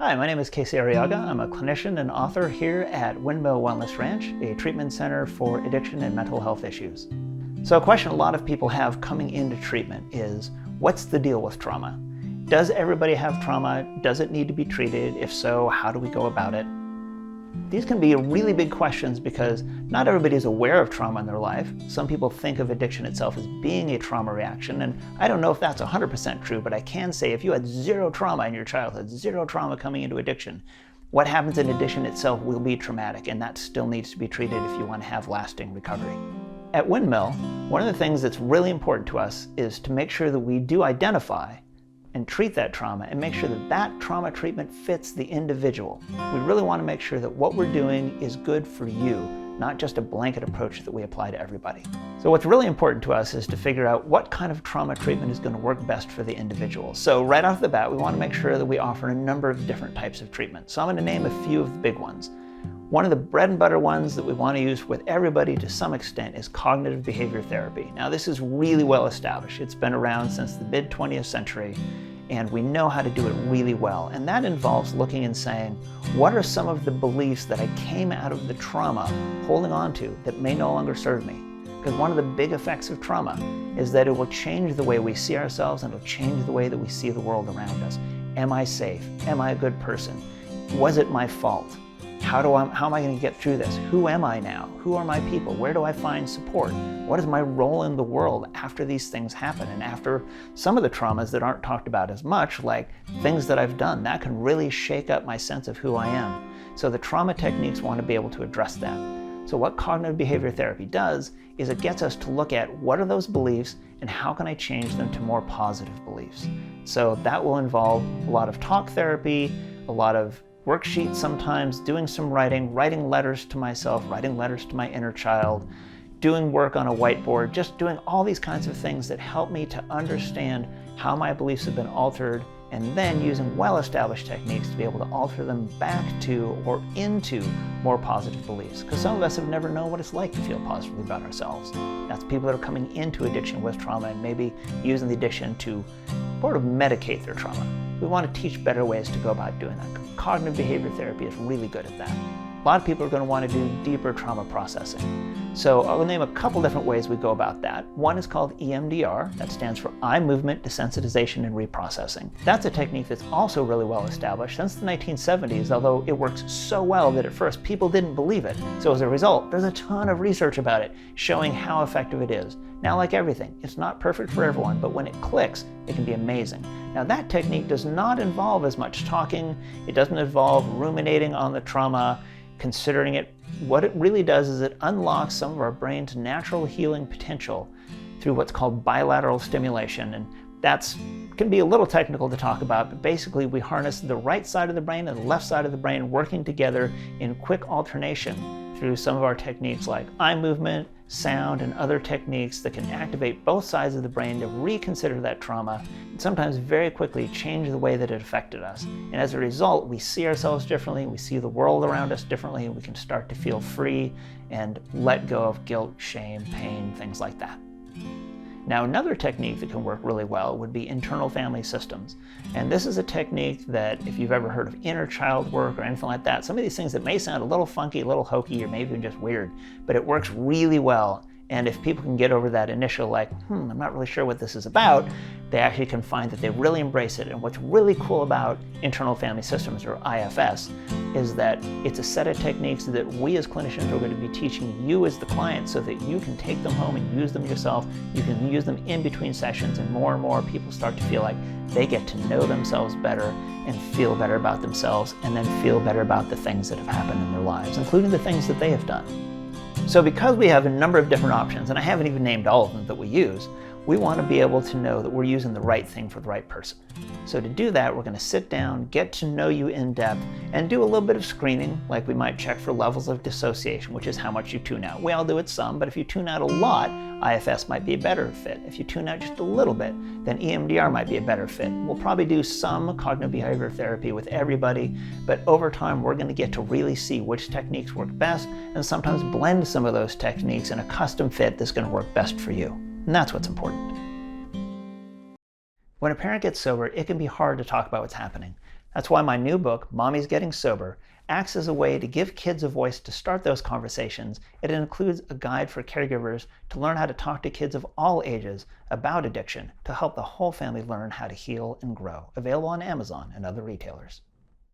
Hi, my name is Casey Arriaga. I'm a clinician and author here at Windmill Wellness Ranch, a treatment center for addiction and mental health issues. So a question a lot of people have coming into treatment is, what's the deal with trauma? Does everybody have trauma? Does it need to be treated? If so, how do we go about it? These can be really big questions because not everybody is aware of trauma in their life. Some people think of addiction itself as being a trauma reaction, and I don't know if that's 100% true, but I can say if you had zero trauma in your childhood, zero trauma coming into addiction, what happens in addiction itself will be traumatic, and that still needs to be treated if you want to have lasting recovery. At Windmill, one of the things that's really important to us is to make sure that we do identify and treat that trauma and make sure that that trauma treatment fits the individual. We really want to make sure that what we're doing is good for you, not just a blanket approach that we apply to everybody. So what's really important to us is to figure out what kind of trauma treatment is going to work best for the individual. So right off the bat, we want to make sure that we offer a number of different types of treatment. So I'm going to name a few of the big ones. One of the bread and butter ones that we want to use with everybody to some extent is cognitive behavior therapy. Now this is really well established. It's been around since the mid-20th century and we know how to do it really well. And that involves looking and saying, what are some of the beliefs that I came out of the trauma holding on to that may no longer serve me? Because one of the big effects of trauma is that it will change the way we see ourselves and it'll change the way that we see the world around us. Am I safe? Am I a good person? Was it my fault? How am I going to get through this? Who am I now? Who are my people? Where do I find support? What is my role in the world after these things happen? And after some of the traumas that aren't talked about as much, like things that I've done, that can really shake up my sense of who I am. So the trauma techniques want to be able to address that. So what cognitive behavior therapy does is it gets us to look at what are those beliefs and how can I change them to more positive beliefs. So that will involve a lot of talk therapy, a lot of worksheets sometimes, doing some writing letters to myself, writing letters to my inner child, doing work on a whiteboard, just doing all these kinds of things that help me to understand how my beliefs have been altered, and then using well-established techniques to be able to alter them back to or into more positive beliefs. Because some of us have never known what it's like to feel positively about ourselves. That's people that are coming into addiction with trauma and maybe using the addiction to sort of medicate their trauma. We want to teach better ways to go about doing that. Cognitive behavior therapy is really good at that. A lot of people are going to want to do deeper trauma processing. So I'll name a couple different ways we go about that. One is called EMDR. That stands for Eye Movement Desensitization and Reprocessing. That's a technique that's also really well established since the 1970s, although it works so well that at first people didn't believe it. So as a result, there's a ton of research about it showing how effective it is. Now, like everything, it's not perfect for everyone, but when it clicks, it can be amazing. Now, that technique does not involve as much talking. It doesn't involve ruminating on the trauma, considering it. What it really does is it unlocks some of our brain's natural healing potential through what's called bilateral stimulation. And that's can be a little technical to talk about, but basically we harness the right side of the brain and the left side of the brain working together in quick alternation through some of our techniques like eye movement, sound, and other techniques that can activate both sides of the brain to reconsider that trauma and sometimes very quickly change the way that it affected us. And as a result, we see ourselves differently, we see the world around us differently, and we can start to feel free and let go of guilt, shame, pain, things like that. Now, another technique that can work really well would be internal family systems. And this is a technique that if you've ever heard of inner child work or anything like that, some of these things that may sound a little funky, a little hokey, or maybe even just weird, but it works really well. And if people can get over that initial like, I'm not really sure what this is about, they actually can find that they really embrace it. And what's really cool about internal family systems, or IFS, is that it's a set of techniques that we as clinicians are going to be teaching you as the client so that you can take them home and use them yourself. You can use them in between sessions, and more people start to feel like they get to know themselves better and feel better about themselves, and then feel better about the things that have happened in their lives, including the things that they have done. So because we have a number of different options, and I haven't even named all of them that we use, we want to be able to know that we're using the right thing for the right person. So to do that, we're going to sit down, get to know you in depth, and do a little bit of screening, like we might check for levels of dissociation, which is how much you tune out. We all do it some, but if you tune out a lot, IFS might be a better fit. If you tune out just a little bit, then EMDR might be a better fit. We'll probably do some cognitive behavior therapy with everybody, but over time we're going to get to really see which techniques work best, and sometimes blend some of those techniques in a custom fit that's going to work best for you. And that's what's important. When a parent gets sober, it can be hard to talk about what's happening. That's why my new book, Mommy's Getting Sober, acts as a way to give kids a voice to start those conversations. It includes a guide for caregivers to learn how to talk to kids of all ages about addiction to help the whole family learn how to heal and grow. Available on Amazon and other retailers.